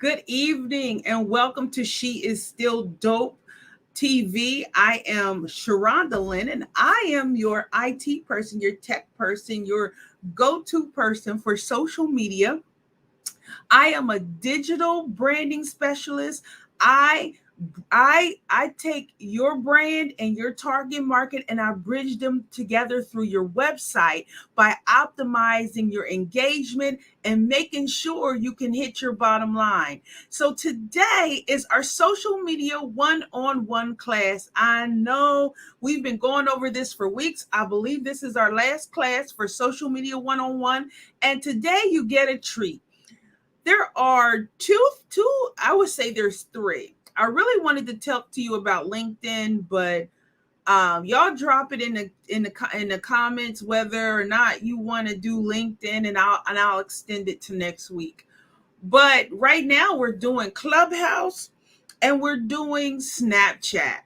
Good evening and welcome to She Is Still Dope TV. I am Sharonda Lynn and I am your IT person, your tech person, your go to person for social media. I am a digital branding specialist. I I take your brand and your target market and I bridge them together through your website by optimizing your engagement and making sure you can hit your bottom line. So today is our social media one-on-one class. I know we've been going over this for weeks. I believe this is our last class for social media one-on-one, and today you get a treat. There are I would say there's three. I really wanted to talk to you about LinkedIn, but y'all drop it in the comments whether or not you want to do LinkedIn, and I'll extend it to next week. But right now we're doing Clubhouse and we're doing Snapchat.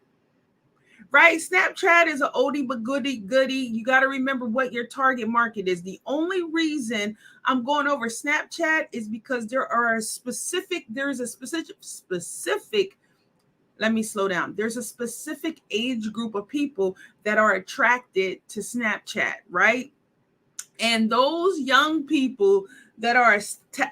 Right? Snapchat is an oldie but goodie. You got to remember what your target market is. The only reason I'm going over Snapchat is because there's a specific, let me slow down. There's a specific age group of people that are attracted to Snapchat, right? And those young people that are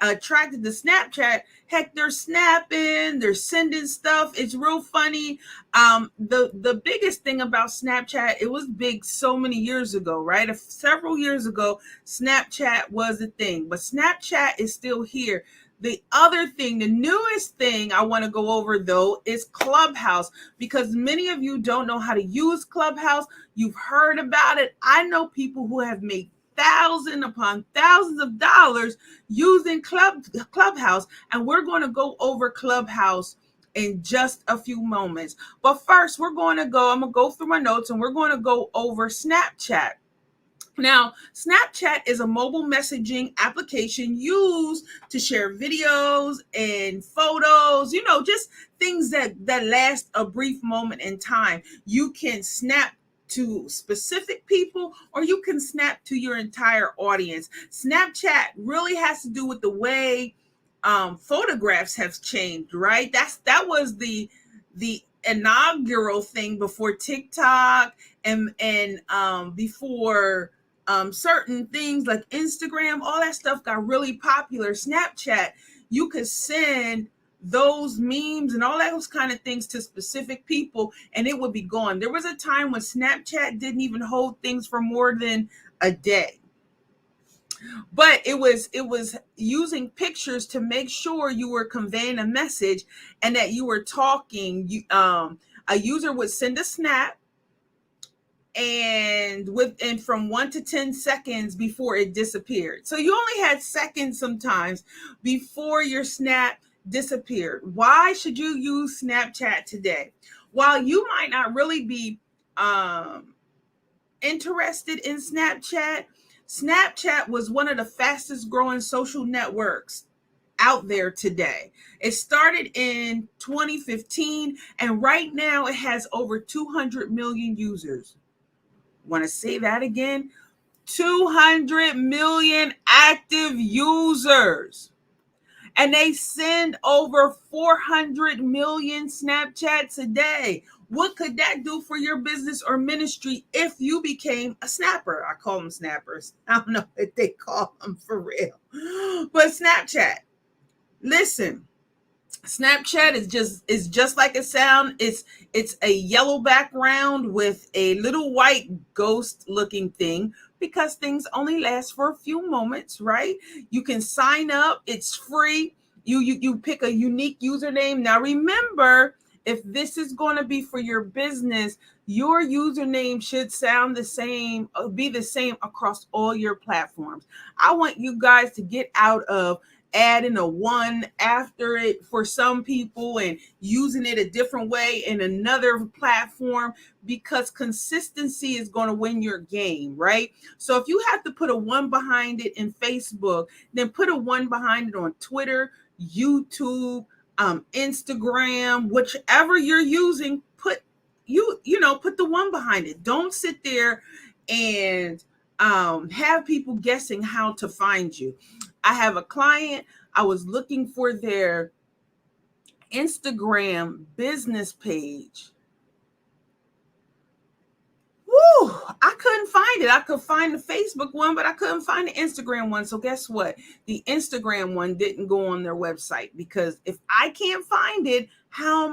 attracted to Snapchat, heck, they're snapping, they're sending stuff. It's real funny. The biggest thing about Snapchat, it was big so many years ago, right? Several years ago, Snapchat was a thing, but Snapchat is still here. The other thing, the newest thing I want to go over though is Clubhouse, because many of you don't know how to use Clubhouse. You've heard about it. I know people who have made thousands upon thousands of dollars using Clubhouse, and we're going to go over Clubhouse in just a few moments. But first, I'm going to go through my notes and we're going to go over Snapchat. Now, Snapchat is a mobile messaging application used to share videos and photos, just things that last a brief moment in time. You can snap to specific people or you can snap to your entire audience. Snapchat really has to do with the way photographs have changed, right? That was the inaugural thing before TikTok and before certain things like Instagram. All that stuff got really popular. Snapchat, you could send those memes and all those kind of things to specific people and it would be gone. There was a time when Snapchat didn't even hold things for more than a day. But it was using pictures to make sure you were conveying a message and that you were talking. A user would send a snap and from 1 to 10 seconds before it disappeared. So you only had seconds sometimes before your snap disappeared. Why should you use Snapchat today? While you might not really be interested in Snapchat was one of the fastest growing social networks out there today. It started in 2015 and right now it has over 200 million users. Want to say that again? 200 million active users. And they send over 400 million Snapchats a day. What could that do for your business or ministry if you became a snapper? I call them snappers. I don't know if they call them for real. But Snapchat, listen, Snapchat is just like it sounds. It's a yellow background with a little white ghost looking thing because things only last for a few moments, right? You can sign up. It's free. You pick a unique username. Now remember, if this is going to be for your business, your username should be the same across all your platforms. I want you guys to get out of adding a one after it for some people and using it a different way in another platform, because consistency is going to win your game, right? So if you have to put a one behind it in Facebook, then put a one behind it on Twitter, YouTube, Instagram, whichever you're using, put the one behind it. Don't sit there and have people guessing how to find you. I have a client. I was looking for their Instagram business page. Woo! I couldn't find it. I could find the Facebook one, but I couldn't find the Instagram one. So guess what? The Instagram one didn't go on their website, because if I can't find it, how's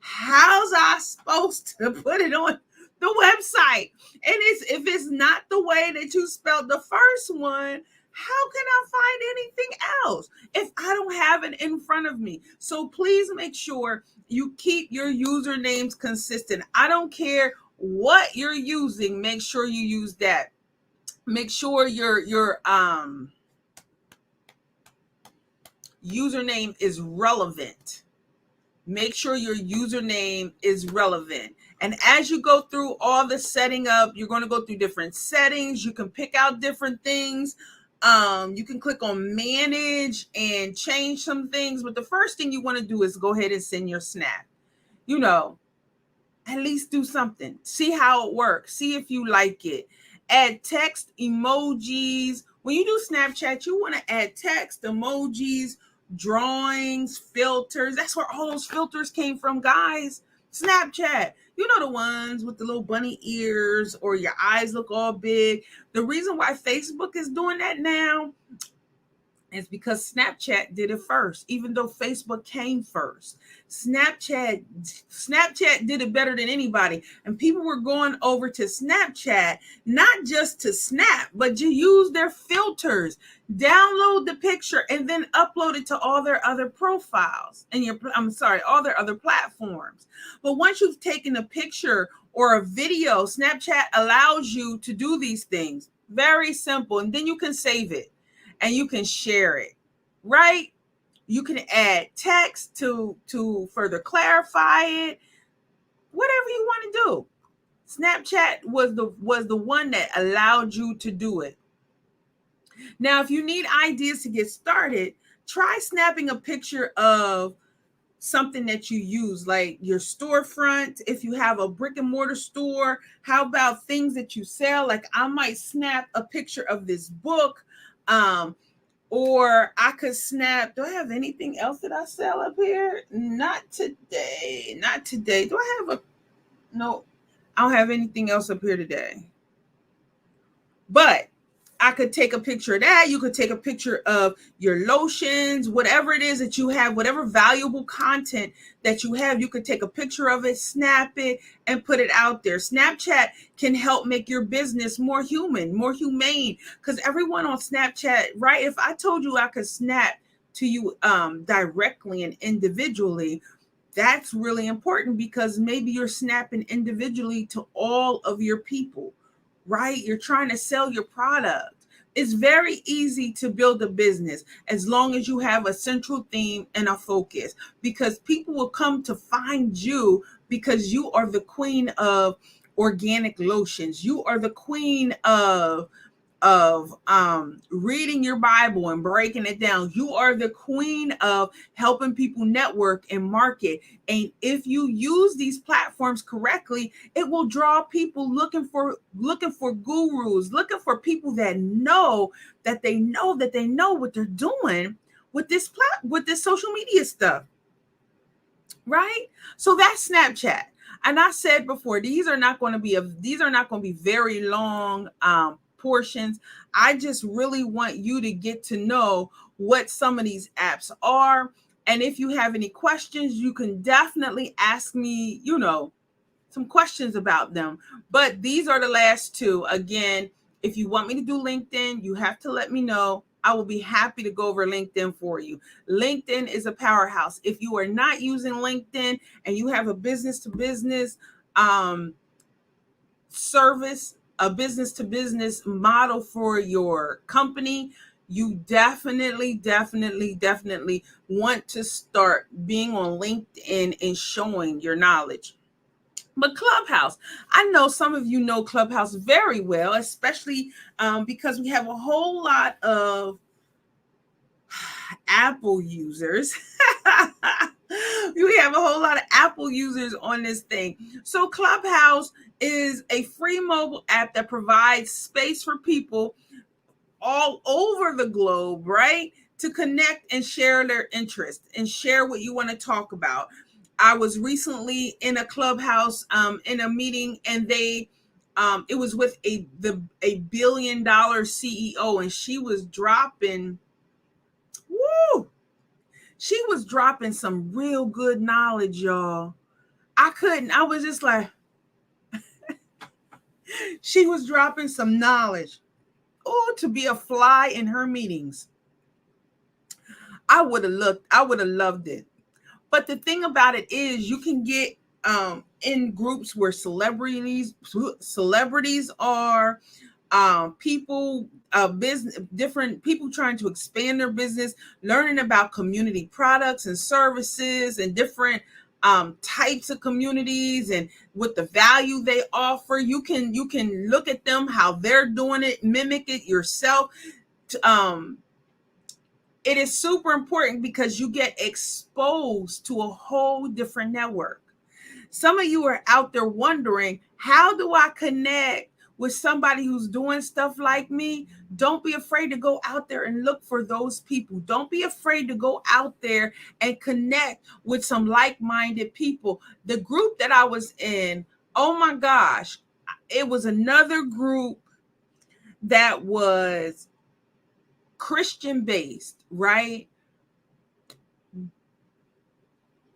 I supposed to put it on the website? And if it's not the way that you spelled the first one, how can I find anything else if I don't have it in front of me? So please make sure you keep your usernames consistent. I don't care what you're using, make sure you use that. Make sure your username is relevant. Make sure your username is relevant. And as you go through all the setting up, you're going to go through different settings. You can pick out different things. You can click on manage and change some things. But the first thing you want to do is go ahead and send your snap. At least do something. See how it works. See if you like it. Add text, emojis. When you do Snapchat, you want to add text, emojis, drawings, filters. That's where all those filters came from, guys. Snapchat. You know, the ones with the little bunny ears or your eyes look all big. The reason why Facebook is doing that now is because Snapchat did it first, even though Facebook came first. Snapchat did it better than anybody. And people were going over to Snapchat, not just to snap, but to use their filters, download the picture, and then upload it to all their other profiles and all their other platforms. But once you've taken a picture or a video, Snapchat allows you to do these things. Very simple. And then you can save it. And you can share it, right? You can add text to further clarify it. Whatever you want to do. Snapchat was the one that allowed you to do it. Now, if you need ideas to get started, try snapping a picture of something that you use, like your storefront. If you have a brick and mortar store, how about things that you sell? Like I might snap a picture of this book. Or I could snap. Do I have anything else that I sell up here? Not today. Do I have no, I don't have anything else up here today. But I could take a picture of that. You could take a picture of your lotions, whatever it is that you have, whatever valuable content that you have, you could take a picture of it, snap it, and put it out there. Snapchat can help make your business more human, more humane, because everyone on Snapchat, right? If I told you I could snap to you directly and individually, that's really important, because maybe you're snapping individually to all of your people. Right? You're trying to sell your product. It's very easy to build a business as long as you have a central theme and a focus, because people will come to find you because you are the queen of organic lotions. You are the queen of reading your Bible and breaking it down. You are the queen of helping people network and market. And if you use these platforms correctly, it will draw people looking for gurus, looking for people that know what they're doing with this social media stuff. Right? So that's Snapchat. And I said before, these are not going to be very long portions. I just really want you to get to know what some of these apps are. And if you have any questions, you can definitely ask me, some questions about them. But these are the last two. Again, if you want me to do LinkedIn, you have to let me know. I will be happy to go over LinkedIn for you. LinkedIn is a powerhouse. If you are not using LinkedIn and you have a business-to-business service, a business-to-business model for your company, you definitely want to start being on LinkedIn and showing your knowledge. But Clubhouse, I know some of you know Clubhouse very well, especially because we have a whole lot of Apple users. We have a whole lot of Apple users on this thing. So Clubhouse is a free mobile app that provides space for people all over the globe, right, to connect and share their interests and share what you want to talk about. I was recently in a clubhouse in a meeting, and they it was with a billion-dollar CEO, and she was dropping, woo, she was dropping some real good knowledge, y'all. I was just like, she was dropping some knowledge. Oh, to be a fly in her meetings. I would have loved it. But the thing about it is, you can get in groups where celebrities are, people, business, different people trying to expand their business, learning about community products and services and different types of communities and what the value they offer. You can look at them, how they're doing it, mimic it yourself. Um, it is super important because you get exposed to a whole different network. Some of you are out there wondering, how do I connect with somebody who's doing stuff like me? Don't be afraid to go out there and look for those people. Don't be afraid to go out there and connect with some like-minded people. The group that I was in, oh my gosh, it was another group that was Christian based, right?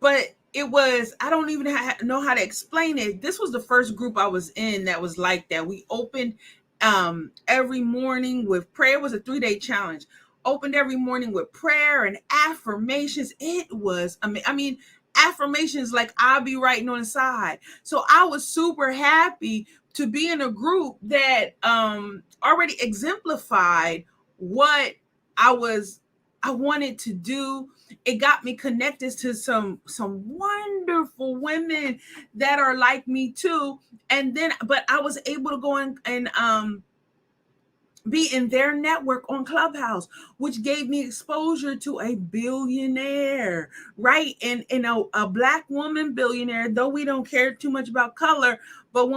But it was, I don't even know how to explain it. This was the first group I was in that was like that. We opened every morning with prayer. It was a 3-day challenge. Opened every morning with prayer and affirmations. It was, I mean, affirmations like I'll be writing on the side. So I was super happy to be in a group that already exemplified what I was I wanted to do. It got me connected to some wonderful women that are like me too. And then, but I was able to go in and be in their network on Clubhouse, which gave me exposure to a billionaire, right? And a black woman billionaire, though we don't care too much about color, but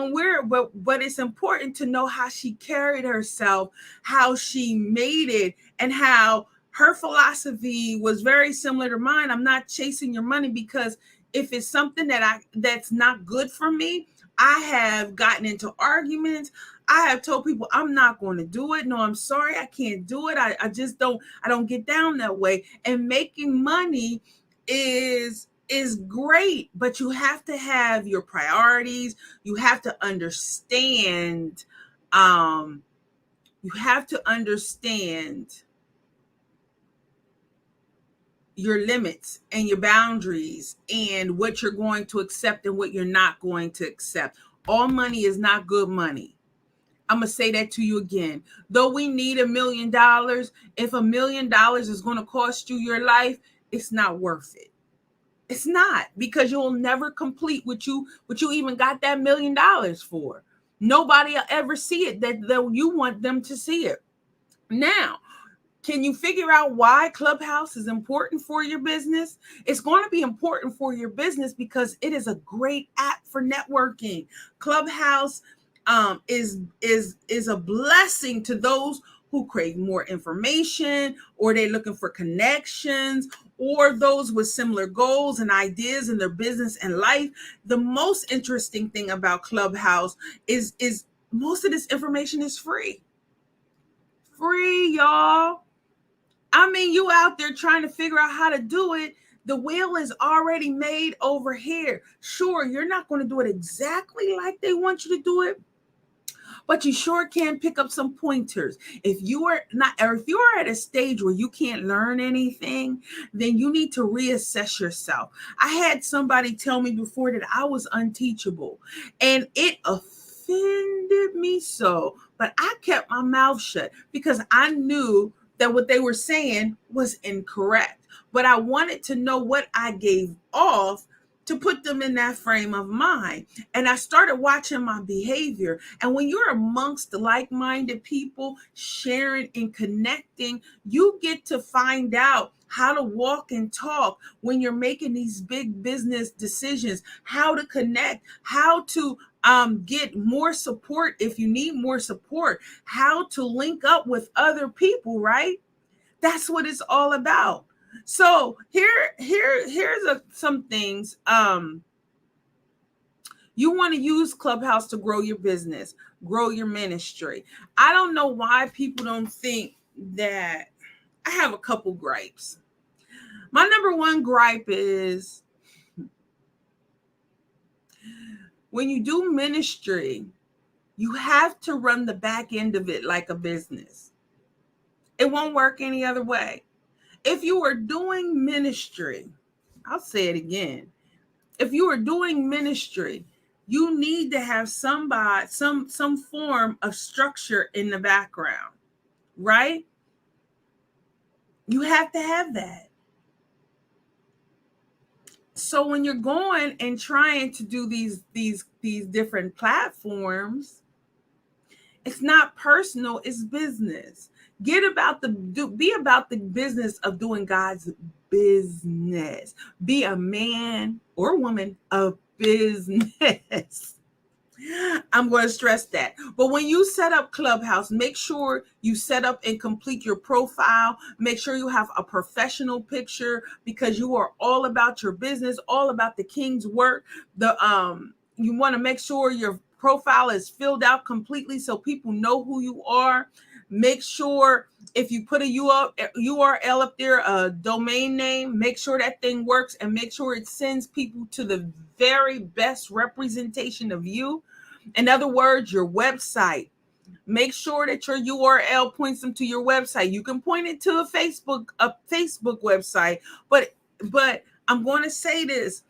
but it's important to know how she carried herself, how she made it, and how her philosophy was very similar to mine. I'm not chasing your money, because if it's something that's not good for me, I have gotten into arguments. I have told people I'm not going to do it. No, I'm sorry, I can't do it. I just don't get down that way. And making money is great, but you have to have your priorities. You have to understand, um, you have to understand your limits and your boundaries and what you're going to accept and what you're not going to accept. All money is not good money. I'm going to say that to you again. Though we need $1 million, if $1 million is going to cost you your life, it's not worth it. It's not, because you'll never complete what you even got that $1 million for. Nobody will ever see it that you want them to see it. Now, can you figure out why Clubhouse is important for your business? It's going to be important for your business because it is a great app for networking. Clubhouse is a blessing to those who crave more information, or they're looking for connections, or those with similar goals and ideas in their business and life. The most interesting thing about Clubhouse is most of this information is free. Free, y'all. I mean, you out there trying to figure out how to do it. The wheel is already made over here. Sure, you're not going to do it exactly like they want you to do it, but you sure can pick up some pointers. If you are not, or if you are at a stage where you can't learn anything, then you need to reassess yourself. I had somebody tell me before that I was unteachable, and it offended me so, but I kept my mouth shut because I knew that what they were saying was incorrect. But I wanted to know what I gave off to put them in that frame of mind. And I started watching my behavior. And when you're amongst like-minded people, sharing and connecting, you get to find out how to walk and talk when you're making these big business decisions, how to connect, how to get more support if you need more support, how to link up with other people, right? That's what it's all about. So some things. You want to use Clubhouse to grow your business, grow your ministry. I don't know why people don't think that. I have a couple gripes. My number one gripe is when you do ministry, you have to run the back end of it like a business. It won't work any other way. If you are doing ministry, I'll say it again. If you are doing ministry, you need to have some form of structure in the background, right? You have to have that. So when you're going and trying to do these different platforms, it's not personal, it's business. Be about the business of doing God's business. Be a man or woman of business. I'm going to stress that. But when you set up Clubhouse, make sure you set up and complete your profile. Make sure you have a professional picture, because you are all about your business, all about the King's work. You want to make sure your profile is filled out completely so people know who you are. Make sure if you put a URL up there, a domain name, make sure that thing works, and make sure it sends people to the very best representation of you. In other words, your website. Make sure that your URL points them to your website. You can point it to a Facebook website, but I'm going to say this.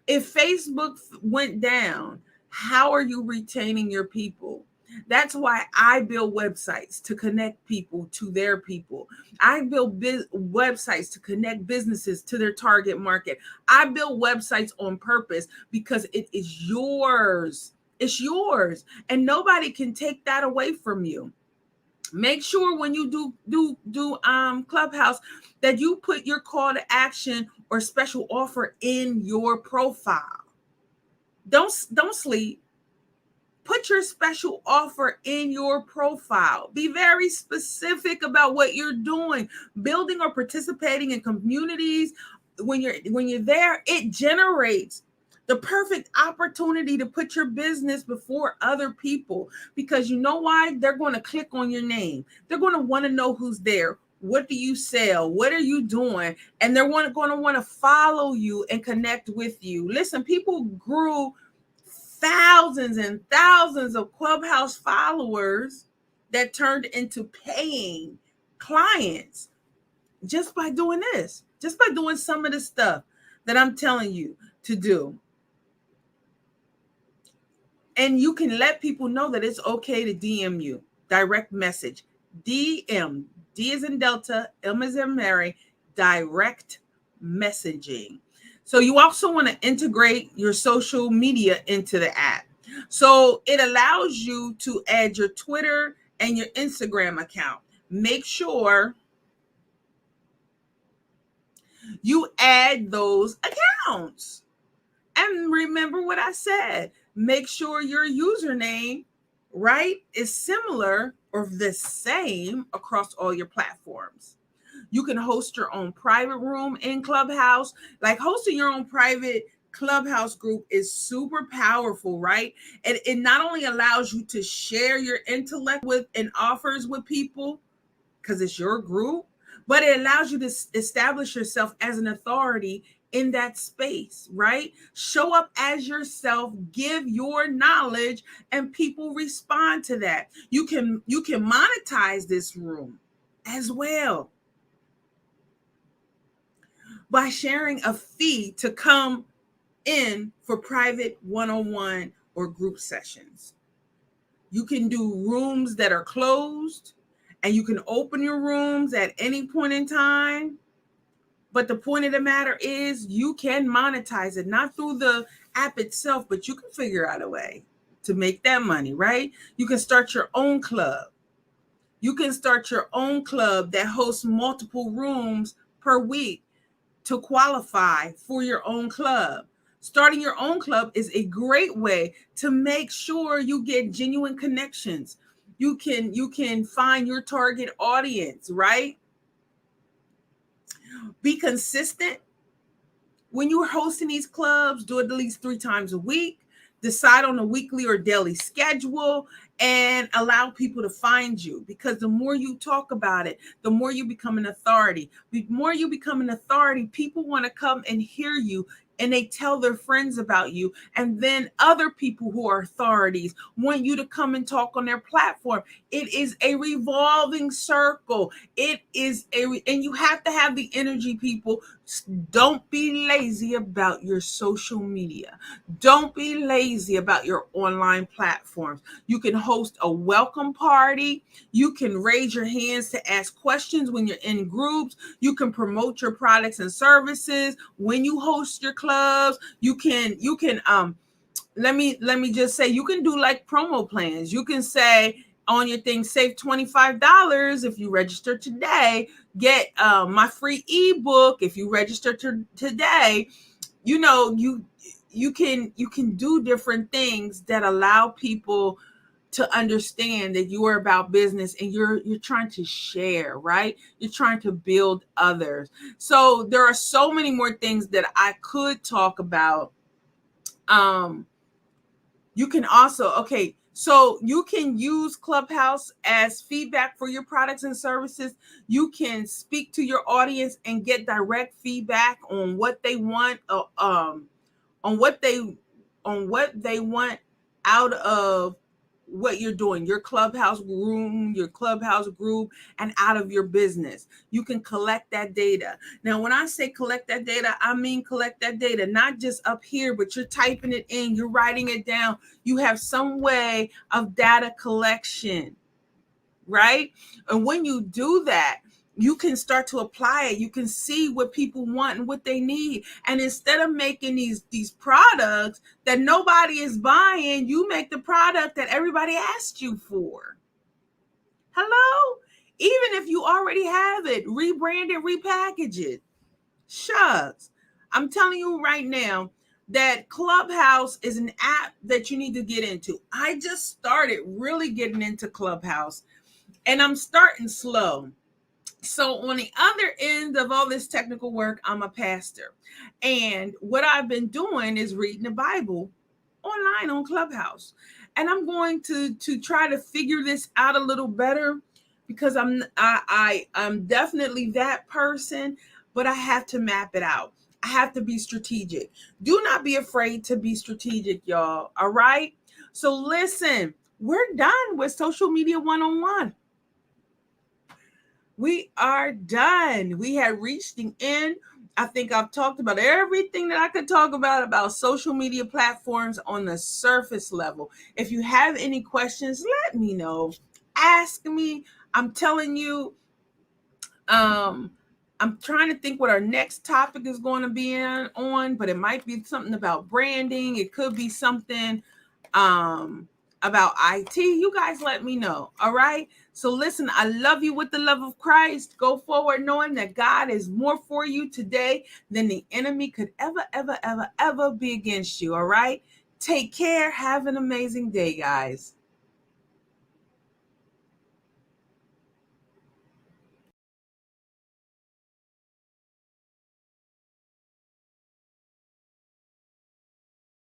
If Facebook went down, how are you retaining your people? That's why I build websites to connect people to their people. I build websites to connect businesses to their target market. I build websites on purpose because it is yours. It's yours, and nobody can take that away from you. Make sure when you do Clubhouse that you put your call to action or special offer in your profile. Don't sleep. Put your special offer in your profile. Be very specific about what you're doing. Building or participating in communities, when you're there, it generates the perfect opportunity to put your business before other people, because you know why? They're going to click on your name. They're going to want to know who's there. What do you sell? What are you doing? And they're going to want to follow you and connect with you. Listen, people grew thousands and thousands of Clubhouse followers that turned into paying clients just by doing this, just by doing some of the stuff that I'm telling you to do. And you can let people know that it's okay to DM you, direct message, DM, D as in Delta, M as in Mary, direct messaging. So you also want to integrate your social media into the app. So it allows you to add your Twitter and your Instagram account. Make sure you add those accounts. And remember what I said. Make sure your username, right, is similar or the same across all your platforms. You can host your own private room in Clubhouse. Like hosting your own private Clubhouse group is super powerful, right? And it not only allows you to share your intellect with and offers with people because it's your group, but it allows you to establish yourself as an authority in that space, right? Show up as yourself, give your knowledge, and people respond to that. You can monetize this room as well by sharing a fee to come in for private one-on-one or group sessions. You can do rooms that are closed, and you can open your rooms at any point in time. But the point of the matter is you can monetize it, not through the app itself, but you can figure out a way to make that money, right? You can start your own club. You can start your own club that hosts multiple rooms per week to qualify for your own club. Starting your own club is a great way to make sure you get genuine connections. You can find your target audience, right? Be consistent. When you're hosting these clubs, do it at least 3 times a week. Decide on a weekly or daily schedule and allow people to find you, because the more you talk about it, the more you become an authority. The more you become an authority, people want to come and hear you, and they tell their friends about you. And then other people who are authorities want you to come and talk on their platform. It is a revolving circle. And you have to have the energy, people. Don't be lazy about your social media. Don't be lazy about your online platforms. You can host a welcome party. You can raise your hands to ask questions when you're in groups. You can promote your products and services when you host your clubs. You can let me just say, you can do like promo plans. You can say on your thing, save $25 if you register today. Get my free ebook if you register today. You can do different things that allow people to understand that you are about business, and you're trying to share, right? You're trying to build others. So there are so many more things that I could talk about. You can also, okay, so you can use Clubhouse as feedback for your products and services. You can speak to your audience and get direct feedback on what they want, on what they want out of what you're doing, your Clubhouse room, your Clubhouse group, and out of your business. You can collect that data. Now, when I say collect that data, I mean collect that data, not just up here, but you're typing it in, you're writing it down. You have some way of data collection, right? And when you do that, you can start to apply it. You can see what people want and what they need. And instead of making these products that nobody is buying, you make the product that everybody asked you for. Hello? Even if you already have it, rebrand it, repackage it. Shucks. I'm telling you right now that Clubhouse is an app that you need to get into. I just started really getting into Clubhouse, and I'm starting slow. So on the other end of all this technical work, I'm a pastor. And what I've been doing is reading the Bible online on Clubhouse. And I'm going to try to figure this out a little better, because I'm definitely that person, but I have to map it out. I have to be strategic. Do not be afraid to be strategic, y'all. All right? So listen, we're done with Social Media 101. We are done. We had reached the end. I think I've talked about everything that I could talk about social media platforms on the surface level. If you have any questions, let me know. Ask me. I'm telling you, I'm trying to think what our next topic is going to be on, but it might be something about branding. It could be something about IT. You guys let me know. All right. So listen, I love you with the love of Christ. Go forward knowing that God is more for you today than the enemy could ever be against you. All right. Take care. Have an amazing day, guys.